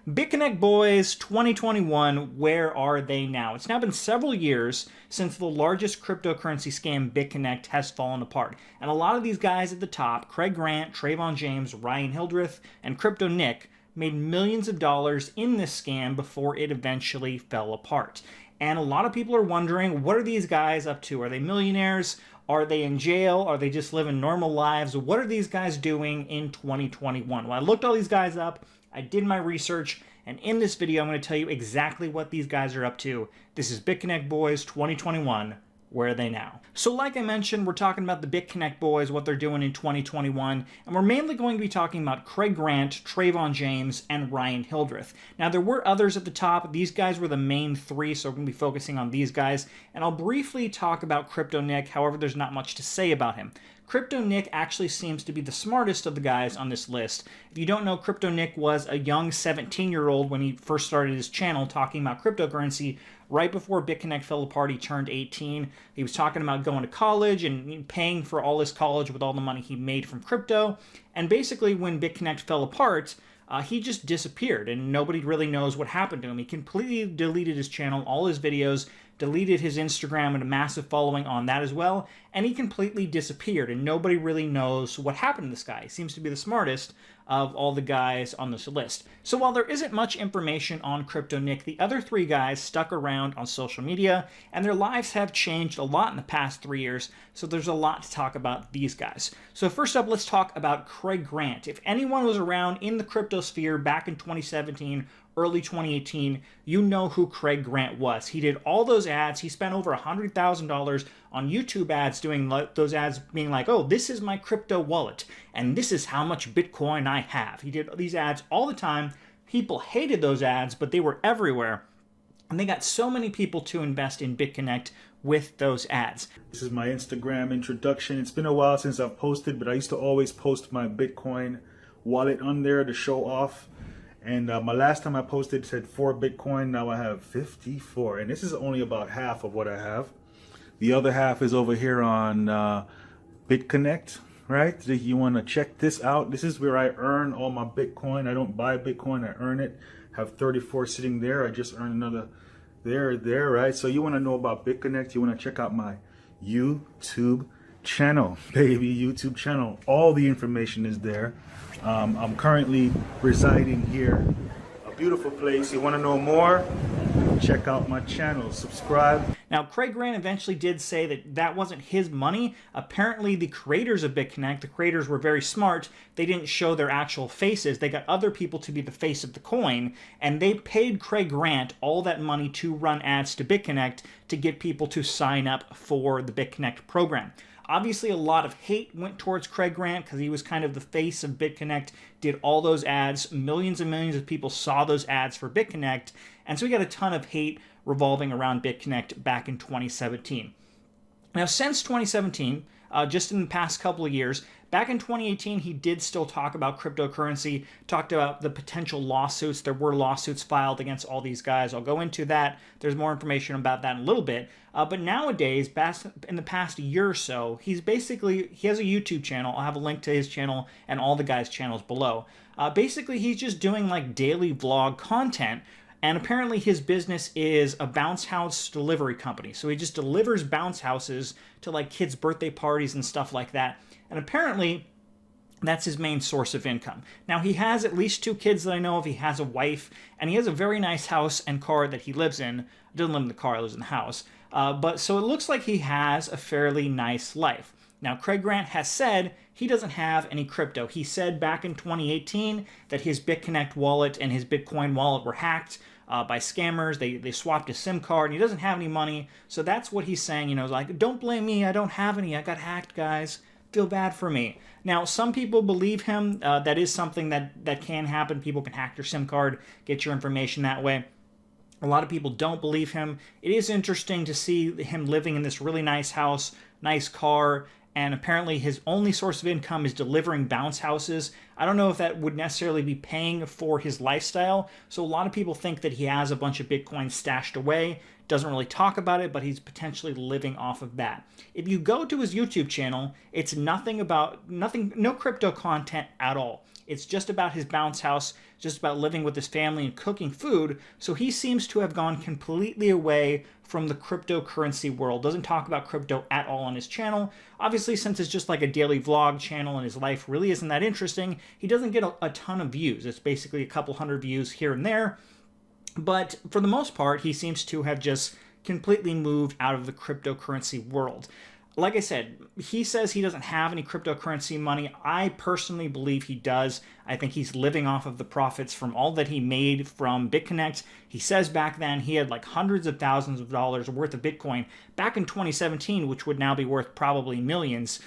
Bitconnect boys 2021, where are they now? It's now been several years since the largest cryptocurrency scam, Bitconnect, has fallen apart. And a lot of these guys at the top, Craig Grant, Trayvon James, Ryan Hildreth, and Crypto Nick, made millions of dollars in this scam before it eventually fell apart. And a lot of people are wondering, what are these guys up to? Are they millionaires? Are they in jail? Are they just living normal lives? What are these guys doing in 2021? Well, I looked all these guys up. I did my research, and in this video, I'm going to tell you exactly what these guys are up to. This is Bitconnect Boys 2021. Where are they now? So like I mentioned, we're talking about the Bitconnect boys, what they're doing in 2021, and we're mainly going to be talking about Craig Grant, Trayvon James, and Ryan Hildreth. Now, there were others at the top. These guys were the main three, so we're going to be focusing on these guys, and I'll briefly talk about Crypto Nick. However, there's not much to say about him. Crypto Nick actually seems to be the smartest of the guys on this list. If you don't know, Crypto Nick was a young 17-year-old when he first started his channel talking about cryptocurrency. Right before Bitconnect fell apart, he turned 18. He was talking about going to college and paying for all his college with all the money he made from crypto. And basically, when Bitconnect fell apart, he just disappeared, and nobody really knows what happened to him. He completely deleted his channel, all his videos, deleted his Instagram and a massive following on that as well, and he completely disappeared, and nobody really knows what happened to this guy. He seems to be the smartest of all the guys on this list. So while there isn't much information on Crypto Nick, the other three guys stuck around on social media, and their lives have changed a lot in the past 3 years, so there's a lot to talk about these guys. So first up, let's talk about Craig Grant. If anyone was around in the crypto sphere back in 2017, early 2018, you know who Craig Grant was. He did all those ads. He spent over $100,000 on YouTube ads, doing those ads being like, oh, this is my crypto wallet, and this is how much Bitcoin I have. He did these ads all the time. People hated those ads, but they were everywhere. And they got so many people to invest in Bitconnect with those ads. This is my Instagram introduction. It's been a while since I've posted, but I used to always post my Bitcoin wallet on there to show off. And my last time I posted said 4 Bitcoin. Now I have 54. And this is only about half of what I have. The other half is over here on Bitconnect, right? So you want to check this out. This is where I earn all my Bitcoin. I don't buy Bitcoin, I earn it. Have 34 sitting there. I just earned another there, right? So you want to know about Bitconnect, you want to check out my YouTube channel, baby, YouTube channel. All the information is there. I'm currently residing here, a beautiful place. You want to know more? Check out my channel, subscribe. Now, Craig Grant eventually did say that that wasn't his money. Apparently, the creators of Bitconnect, the creators were very smart. They didn't show their actual faces. They got other people to be the face of the coin, and they paid Craig Grant all that money to run ads to Bitconnect to get people to sign up for the Bitconnect program. Obviously, a lot of hate went towards Craig Grant because he was kind of the face of Bitconnect, did all those ads. Millions and millions of people saw those ads for Bitconnect, and so he got a ton of hate revolving around Bitconnect back in 2017. Now, since 2017, just in the past couple of years, back in 2018, he did still talk about cryptocurrency, talked about the potential lawsuits. There were lawsuits filed against all these guys. I'll go into that. There's more information about that in a little bit. But nowadays, in the past year or so, he has a YouTube channel. I'll have a link to his channel and all the guys' channels below. Basically, he's just doing like daily vlog content. And apparently his business is a bounce house delivery company. So he just delivers bounce houses to like kids' birthday parties and stuff like that. And apparently that's his main source of income. Now, he has at least 2 kids that I know of. He has a wife, and he has a very nice house and car that he lives in. Doesn't live in the car, he lives in the house. But so it looks like he has a fairly nice life. Now, Craig Grant has said he doesn't have any crypto. He said back in 2018 that his Bitconnect wallet and his Bitcoin wallet were hacked by scammers. They swapped his SIM card, and he doesn't have any money. So that's what he's saying, you know, like, don't blame me, I don't have any, I got hacked, guys. Feel bad for me. Now, some people believe him. That is something that can happen. People can hack your SIM card, get your information that way. A lot of people don't believe him. It is interesting to see him living in this really nice house, nice car, and apparently his only source of income is delivering bounce houses. I don't know if that would necessarily be paying for his lifestyle, so a lot of people think that he has a bunch of Bitcoin stashed away, doesn't really talk about it, but he's potentially living off of that. If you go to his YouTube channel, it's no crypto content at all. It's just about his bounce house, just about living with his family and cooking food. So he seems to have gone completely away from the cryptocurrency world. Doesn't talk about crypto at all on his channel. Obviously, since it's just like a daily vlog channel and his life really isn't that interesting, he doesn't get a ton of views. It's basically a couple hundred views here and there. But for the most part, he seems to have just completely moved out of the cryptocurrency world. Like I said, he says he doesn't have any cryptocurrency money. I personally believe he does. I think he's living off of the profits from all that he made from Bitconnect. He says back then he had like hundreds of thousands of dollars worth of Bitcoin back in 2017, which would now be worth probably millions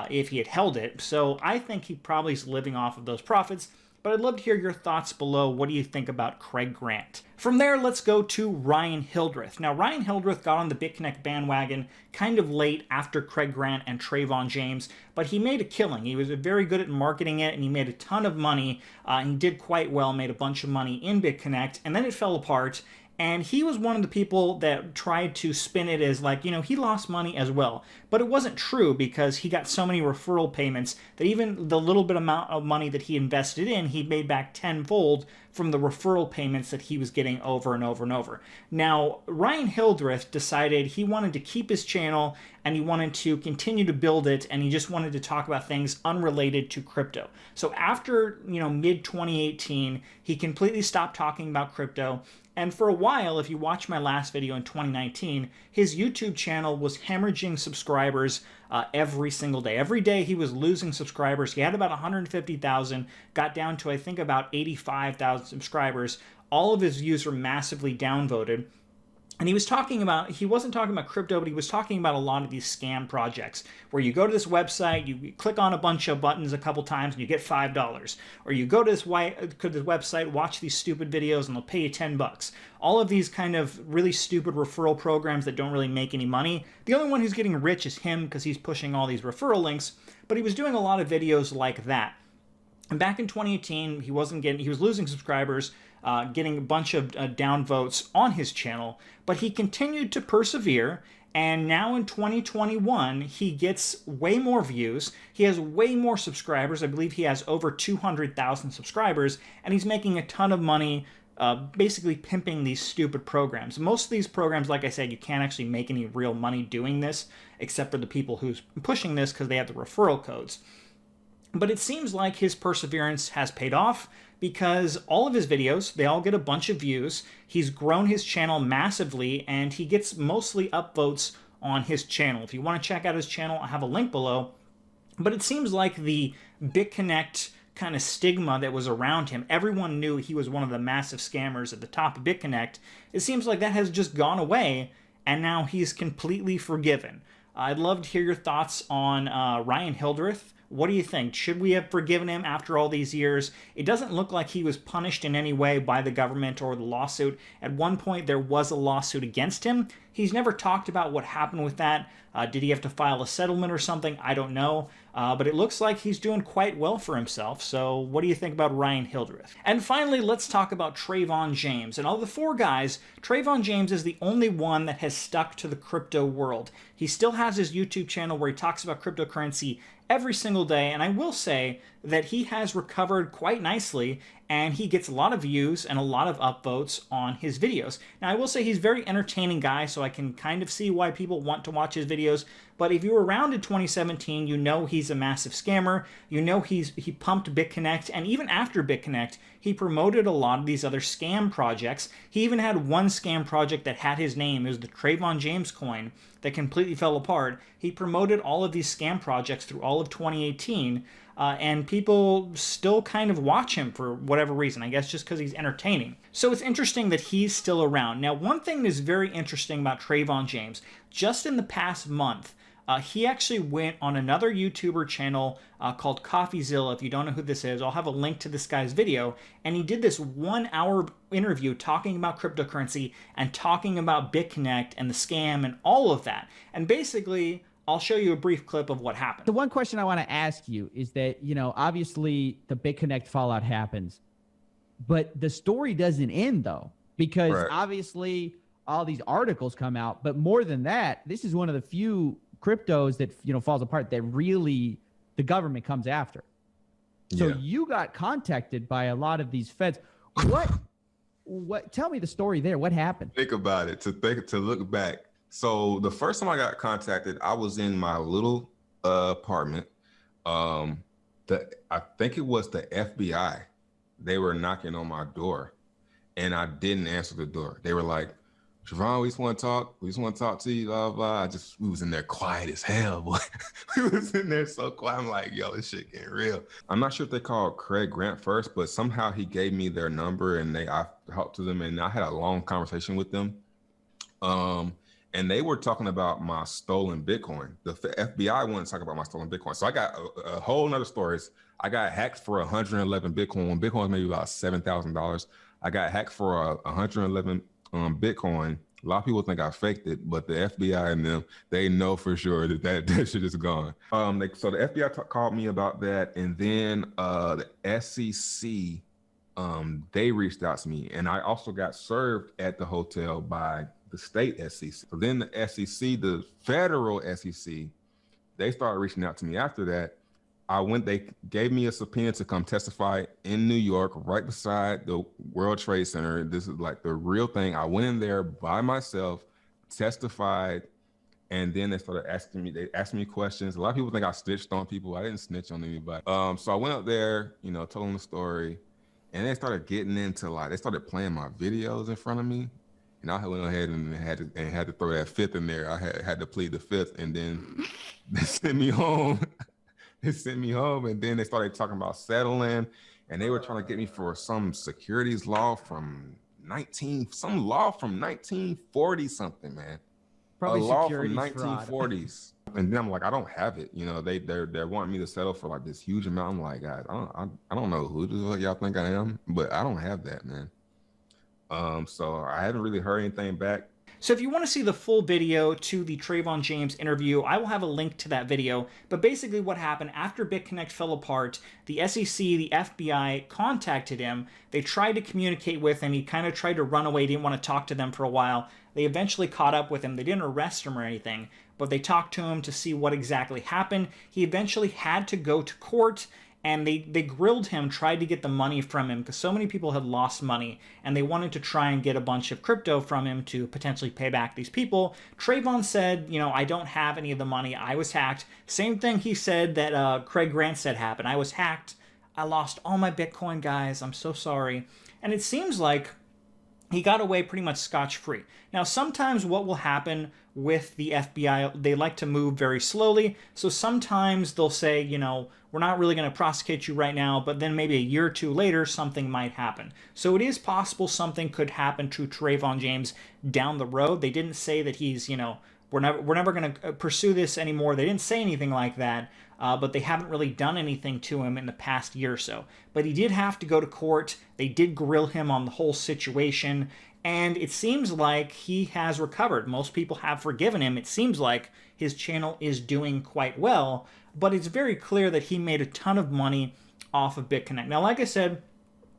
if he had held it. So I think he probably is living off of those profits. But I'd love to hear your thoughts below. What do you think about Craig Grant? From there, let's go to Ryan Hildreth. Now, Ryan Hildreth got on the Bitconnect bandwagon kind of late after Craig Grant and Trayvon James, but he made a killing. He was very good at marketing it, and he made a ton of money. And he did quite well, made a bunch of money in Bitconnect, and then it fell apart. And he was one of the people that tried to spin it as like, he lost money as well. But it wasn't true because he got so many referral payments that even the little bit amount of money that he invested in, he made back tenfold from the referral payments that he was getting over and over and over. Now, Ryan Hildreth decided he wanted to keep his channel and he wanted to continue to build it, and he just wanted to talk about things unrelated to crypto. So after, mid 2018, he completely stopped talking about crypto. And for a while, if you watch my last video in 2019, his YouTube channel was hemorrhaging subscribers every single day. Every day he was losing subscribers. He had about 150,000, got down to I think about 85,000 subscribers. All of his views were massively downvoted. And he wasn't talking about crypto, but he was talking about a lot of these scam projects where you go to this website, you click on a bunch of buttons a couple times and you get $5. Or you go to this website, watch these stupid videos and they'll pay you $10. All of these kind of really stupid referral programs that don't really make any money. The only one who's getting rich is him because he's pushing all these referral links, but he was doing a lot of videos like that. And back in 2018, he was losing subscribers, getting a bunch of downvotes on his channel, but he continued to persevere. And now in 2021, he gets way more views. He has way more subscribers. I believe he has over 200,000 subscribers, and he's making a ton of money basically pimping these stupid programs. Most of these programs, like I said, you can't actually make any real money doing this, except for the people who's pushing this because they have the referral codes. But it seems like his perseverance has paid off because all of his videos, they all get a bunch of views. He's grown his channel massively, and he gets mostly upvotes on his channel. If you want to check out his channel, I have a link below. But it seems like the Bitconnect kind of stigma that was around him, everyone knew he was one of the massive scammers at the top of Bitconnect. It seems like that has just gone away, and now he's completely forgiven. I'd love to hear your thoughts on Ryan Hildreth. What do you think? Should we have forgiven him after all these years? It doesn't look like he was punished in any way by the government or the lawsuit. At one point, there was a lawsuit against him. He's never talked about what happened with that. Did he have to file a settlement or something? I don't know. But it looks like he's doing quite well for himself. So what do you think about Ryan Hildreth? And finally, let's talk about Trayvon James. And of the four guys, Trayvon James is the only one that has stuck to the crypto world. He still has his YouTube channel where he talks about cryptocurrency every single day, and I will say that he has recovered quite nicely, and he gets a lot of views and a lot of upvotes on his videos. Now, I will say he's a very entertaining guy, so I can kind of see why people want to watch his videos, but if you were around in 2017, you know he's a massive scammer, you know he pumped Bitconnect, and even after Bitconnect, he promoted a lot of these other scam projects. He even had one scam project that had his name. It was the Trayvon James coin that completely fell apart. He promoted all of these scam projects through all of 2018, and people still kind of watch him for whatever reason. I guess just because he's entertaining. So it's interesting that he's still around. Now, one thing that is very interesting about Trayvon James, just in the past month, he actually went on another YouTuber channel called CoffeeZilla. If you don't know who this is, I'll have a link to this guy's video. And he did this 1-hour interview talking about cryptocurrency and talking about Bitconnect and the scam and all of that. And basically, I'll show you a brief clip of what happened. The one question I want to ask you is that, obviously the Bitconnect fallout happens, but the story doesn't end though, because obviously all these articles come out, but more than that, this is one of the few cryptos that falls apart that really the government comes after. So Yeah. you got contacted by a lot of these feds. What tell me the story there. What happened? Think about it, to look back. So the first time I got contacted, I was in my little apartment. I think it was the FBI. They were knocking on my door, and I didn't answer the door. They were like, Trevon, we just want to talk. We just want to talk to you, blah, blah. We was in there quiet as hell, boy. We was in there so quiet. I'm like, yo, this shit getting real. I'm not sure if they called Craig Grant first, but somehow he gave me their number, and I talked to them, and I had a long conversation with them. And they were talking about my stolen Bitcoin. The FBI wanted to talk about my stolen Bitcoin. So I got a whole nother stories. I got hacked for 111 Bitcoin. When Bitcoin was maybe about $7,000. I got hacked for 111 Bitcoin. A lot of people think I faked it, but the FBI and them, they know for sure that shit is gone. So the FBI called me about that, and then the SEC, they reached out to me, and I also got served at the hotel by the state SEC. So then the SEC, the federal SEC, they started reaching out to me after that. They gave me a subpoena to come testify in New York, right beside the World Trade Center. This is like the real thing. I went in there by myself, testified, and then they started asking me, questions. A lot of people think I snitched on people. I didn't snitch on anybody. So I went up there, told them the story, and they started getting into they started playing my videos in front of me. And I went ahead and had to throw that fifth in there. I had to plead the fifth, and then they sent me home. They sent me home, and then they started talking about settling, and they were trying to get me for some securities law from 1940 something, man. Probably a law securities from fraud. 1940s. And then I'm like, I don't have it. They're wanting me to settle for like this huge amount. I'm like, guys, I don't know who the fuck y'all think I am, but I don't have that, man. So I haven't really heard anything back. So if you want to see the full video to the Trayvon James interview, I will have a link to that video. But basically what happened after Bitconnect fell apart, the SEC, the FBI contacted him. They tried to communicate with him. He kind of tried to run away, didn't want to talk to them for a while. They eventually caught up with him. They didn't arrest him or anything, but they talked to him to see what exactly happened. He eventually had to go to court, and they grilled him, tried to get the money from him because so many people had lost money, and they wanted to try and get a bunch of crypto from him to potentially pay back these people. Trayvon said, I don't have any of the money. I was hacked. Same thing he said that Craig Grant said happened. I was hacked. I lost all my Bitcoin, guys. I'm so sorry. And it seems like he got away pretty much scotch-free. Now, sometimes what will happen with the FBI, they like to move very slowly. So sometimes they'll say, we're not really going to prosecute you right now, but then maybe a year or two later, something might happen. So it is possible something could happen to Trayvon James down the road. They didn't say that he's, we're never going to pursue this anymore. They didn't say anything like that, but they haven't really done anything to him in the past year or so. But he did have to go to court. They did grill him on the whole situation, and it seems like he has recovered. Most people have forgiven him. It seems like his channel is doing quite well, but it's very clear that he made a ton of money off of Bitconnect. Now, like I said,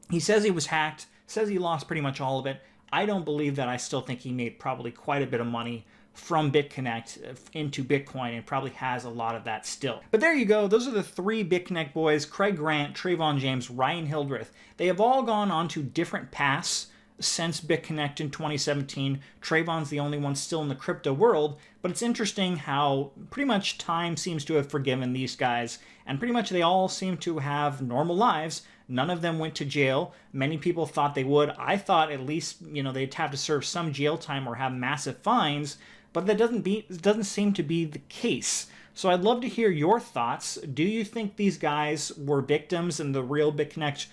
he says he was hacked, says he lost pretty much all of it. I don't believe that. I still think he made probably quite a bit of money from Bitconnect into Bitcoin, and probably has a lot of that still. But there you go. Those are the three Bitconnect boys: Craig Grant, Trayvon James, Ryan Hildreth. They have all gone on to different paths since Bitconnect in 2017. Trayvon's the only one still in the crypto world, but it's interesting how pretty much time seems to have forgiven these guys, and pretty much they all seem to have normal lives. None of them went to jail. Many people thought they would. I thought at least, they'd have to serve some jail time or have massive fines, but that doesn't seem to be the case. So I'd love to hear your thoughts. Do you think these guys were victims and the real Bitconnect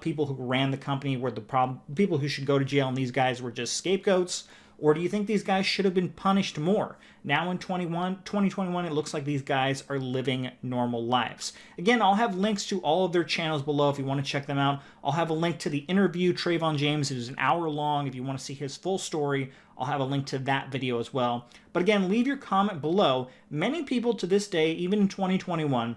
people who ran the company were the people who should go to jail, and these guys were just scapegoats? Or do you think these guys should have been punished more? Now in 2021, it looks like these guys are living normal lives. Again, I'll have links to all of their channels below if you want to check them out. I'll have a link to the interview Trayvon James. It is an hour long. If you want to see his full story, I'll have a link to that video as well. But again, leave your comment below. Many people to this day, even in 2021,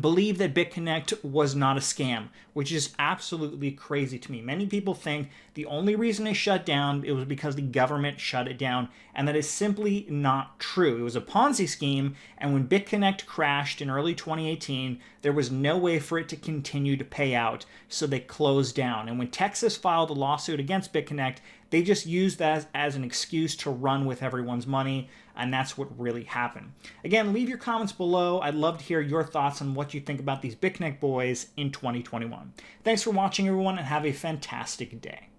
believe that Bitconnect was not a scam, which is absolutely crazy to me. Many people think the only reason it shut down, it was because the government shut it down, and that is simply not true. It was a Ponzi scheme, and when Bitconnect crashed in early 2018, there was no way for it to continue to pay out, so they closed down. And when Texas filed a lawsuit against Bitconnect, they just used that as an excuse to run with everyone's money, and that's what really happened. Again, leave your comments below. I'd love to hear your thoughts on what you think about these Bitconnect boys in 2021. Thanks for watching, everyone, and have a fantastic day.